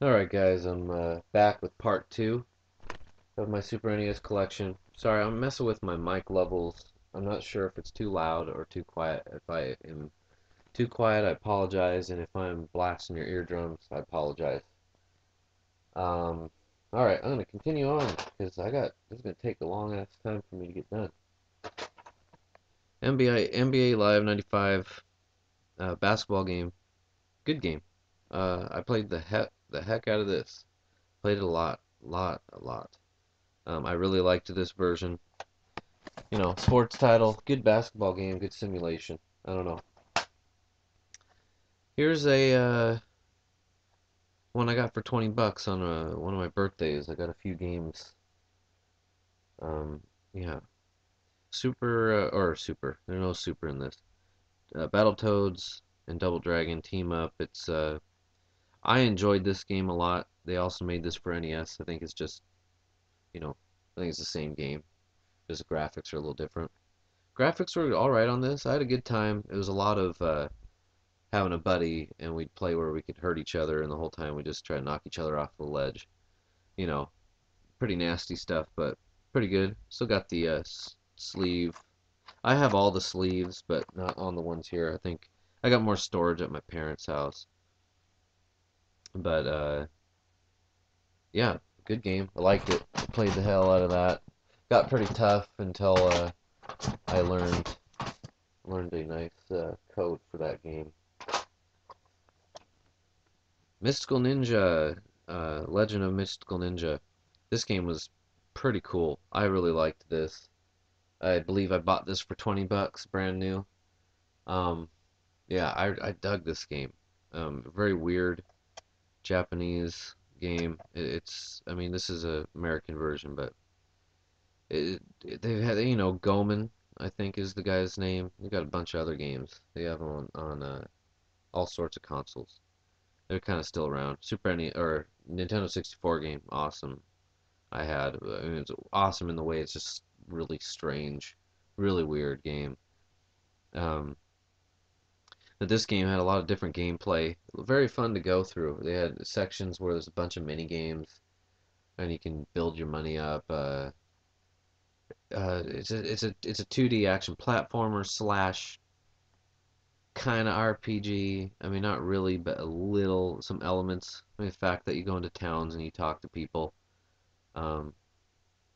Alright guys, I'm back with part 2 of my Super NES collection. Sorry, I'm messing with my mic levels. I'm not sure if it's too loud or too quiet. If I am too quiet, I apologize, and if I'm blasting your eardrums, I apologize. Um, alright, I'm gonna continue on because this is gonna take a long ass time for me to get done. NBA Live 95 basketball game. Good game. I played the heck out of this. Played it a lot. I really liked this version. Sports title, good basketball game, good simulation. I don't know. Here's a one I got for 20 bucks on one of my birthdays. I got a few games. Um, yeah, super. There's no super in this. Battletoads and Double Dragon team up. I enjoyed this game a lot. They also made this for NES. I think it's just you know I think it's the same game. Just the graphics are a little different. Graphics were all right on this. I had a good time. It was a lot of having a buddy, and we'd play where we could hurt each other, and the whole time we just try to knock each other off the ledge. You know, pretty nasty stuff, but pretty good. Still got the sleeve. I have all the sleeves, but not on the ones here. I think I got more storage at my parents' house. But yeah, good game. I liked it. Played the hell out of that. Got pretty tough until I learned a nice code for that game. Mystical Ninja, Legend of Mystical Ninja. This game was pretty cool. I really liked this. I believe I bought this for 20 bucks, brand new. Um, yeah, I dug this game. Very weird Japanese game. I mean, this is a American version, but they've had, Goman, I think is the guy's name. They got a bunch of other games. They have them on all sorts of consoles. They're kind of still around. Super NES or Nintendo 64 game, awesome. I mean, it's awesome in the way it's just really strange, really weird game. Um, but this game had a lot of different gameplay, very fun to go through. They had sections where there's a bunch of mini games, and you can build your money up. It's a 2D action platformer slash kind of RPG. I mean, not really, but a little some elements. I mean, the fact that you go into towns and you talk to people. Um,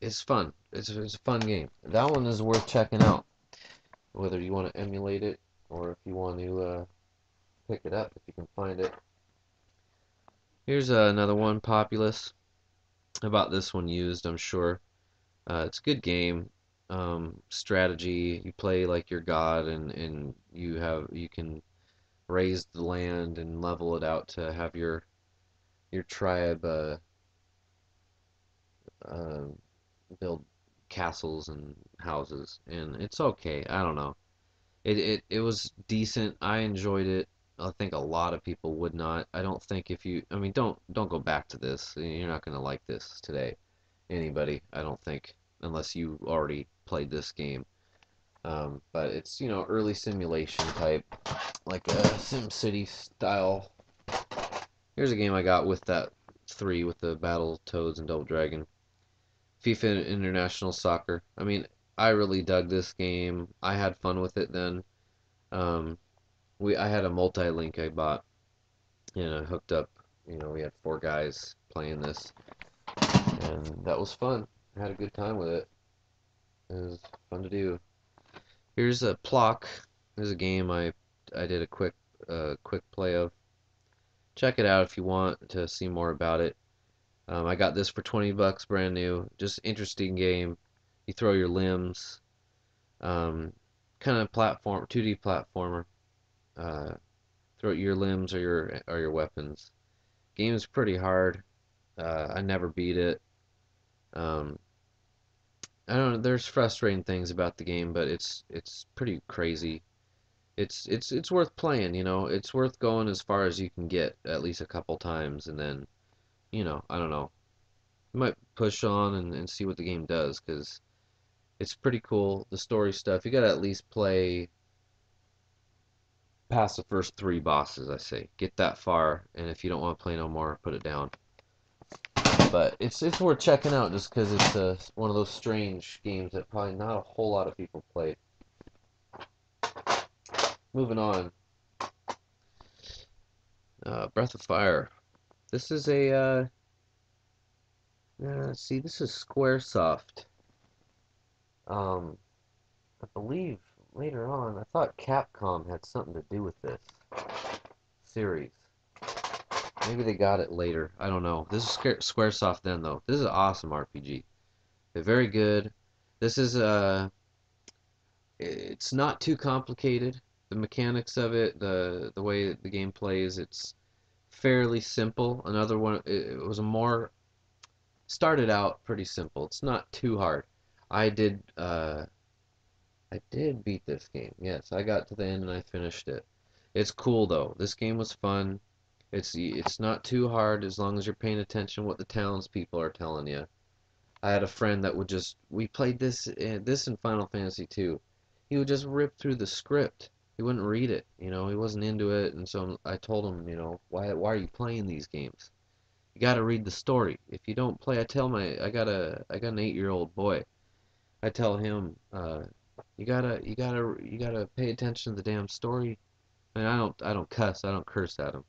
it's fun. It's a fun game. That one is worth checking out, whether you want to emulate it or if you want to pick it up if you can find it. Here's another one, Populous. About this one used, I'm sure. It's a good game. Strategy. You play like your god, and you can raise the land and level it out to have your tribe uh, build castles and houses, and it's okay. I don't know. It was decent. I enjoyed it. I think a lot of people would not. I don't think if you, I mean, don't go back to this. You're not gonna like this today. Anybody, I don't think, unless you already played this game. But it's early simulation type, like a Sim City style. Here's a game I got with that three with the Battle Toads and Double Dragon. FIFA International Soccer. I mean, I really dug this game. I had fun with it then. Um, I had a multi-link I bought and I hooked up. We had four guys playing this, and that was fun. I had a good time with it. It was fun to do. Here's a Plock. There's a game I did a quick play of. Check it out if you want to see more about it. I got this for 20 bucks, brand new. Just interesting game. You throw your limbs. Um, kind of 2D platformer. Uh, throw your limbs or your weapons. Game's pretty hard. I never beat it. Um, I don't know. There's frustrating things about the game, but it's pretty crazy. It's worth playing. It's worth going as far as you can get at least a couple times, and then I don't know. You might push on and see what the game does because it's pretty cool. The story stuff you gotta at least play past the first three bosses, I say. Get that far, and if you don't want to play no more, put it down. But it's worth checking out just because it's one of those strange games that probably not a whole lot of people play. Moving on, Breath of Fire. This is see, this is Squaresoft. Um, I believe later on, I thought Capcom had something to do with this series. Maybe they got it later. I don't know. This is Squaresoft then, though. This is an awesome RPG. They're very good. This is it's not too complicated. The mechanics of it, the way the game plays, it's fairly simple. Another one, it was a more started out pretty simple. It's not too hard. I did I did beat this game. Yes, I got to the end and I finished it. It's cool though. This game was fun. It's not too hard as long as you're paying attention to what the townspeople are telling you. I had a friend that would just we played this in Final Fantasy 2. He would just rip through the script. He wouldn't read it, he wasn't into it, and so I told him, why are you playing these games? You got to read the story. If you don't play, I got an 8-year-old boy. I tell him, you gotta pay attention to the damn story. And I don't cuss, I don't curse at him.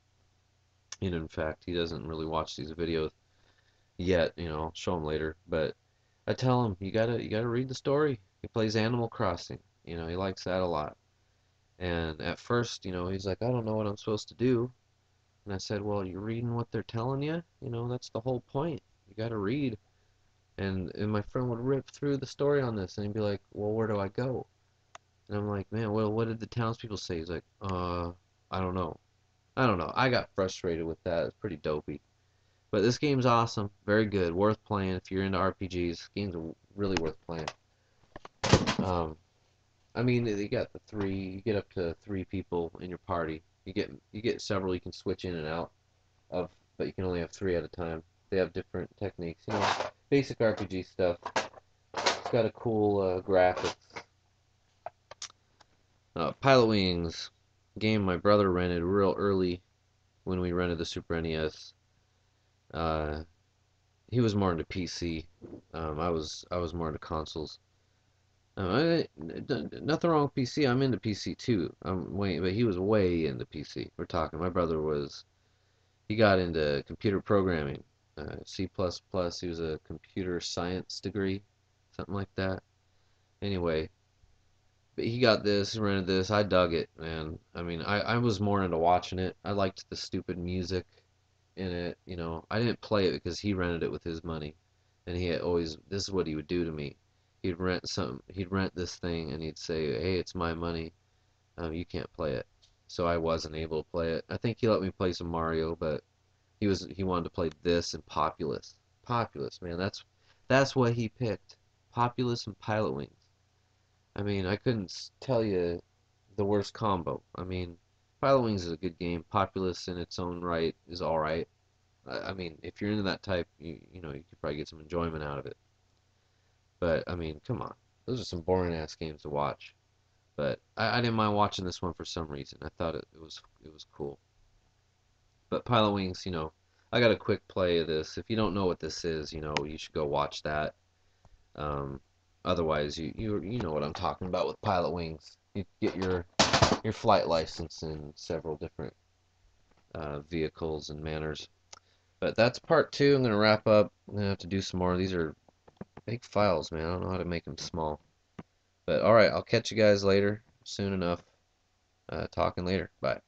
In fact, he doesn't really watch these videos yet. I'll show him later. But I tell him, you gotta read the story. He plays Animal Crossing. He likes that a lot. And at first, he's like, I don't know what I'm supposed to do. And I said, well, you're reading what they're telling you. That's the whole point. You gotta read. And my friend would rip through the story on this, and he'd be like, well, where do I go? And I'm like, man, well, what did the townspeople say? He's like, I don't know. I don't know. I got frustrated with that. It's pretty dopey. But this game's awesome. Very good. Worth playing if you're into RPGs. Game's really worth playing. Um, I mean, you got the three. You get up to three people in your party. You get several you can switch in and out of, but you can only have three at a time. They have different techniques. Basic RPG stuff. It's got a cool graphics. Pilot Wings, game my brother rented real early when we rented the Super NES. Uh, he was more into PC. I was more into consoles. Nothing wrong with PC. I'm into PC too. But he was way into PC. We're talking. My brother he got into computer programming, C++. Plus plus. He was a computer science degree, something like that. Anyway, but he got this, he rented this. I dug it, man. I mean, I was more into watching it. I liked the stupid music in it. I didn't play it because he rented it with his money, and this is what he would do to me. He'd rent this thing, and he'd say, "Hey, it's my money. You can't play it." So I wasn't able to play it. I think he let me play some Mario, but he wanted to play this and Populous. Populous, man. That's what he picked. Populous and Pilot Wings. I mean, I couldn't tell you the worst combo. I mean, Pilot Wings is a good game. Populous in its own right is all right. I mean, if you're into that type, you could probably get some enjoyment out of it. But I mean, come on, those are some boring ass games to watch. But I didn't mind watching this one for some reason. I thought it was cool. But Pilot Wings, I got a quick play of this. If you don't know what this is, you should go watch that. Um, Otherwise, you know what I'm talking about with Pilot Wings. You get your flight license in several different vehicles and manners. But that's part two. I'm gonna wrap up. I'm gonna have to do some more. These are big files, man. I don't know how to make them small. But all right, I'll catch you guys later, soon enough. Talking later. Bye.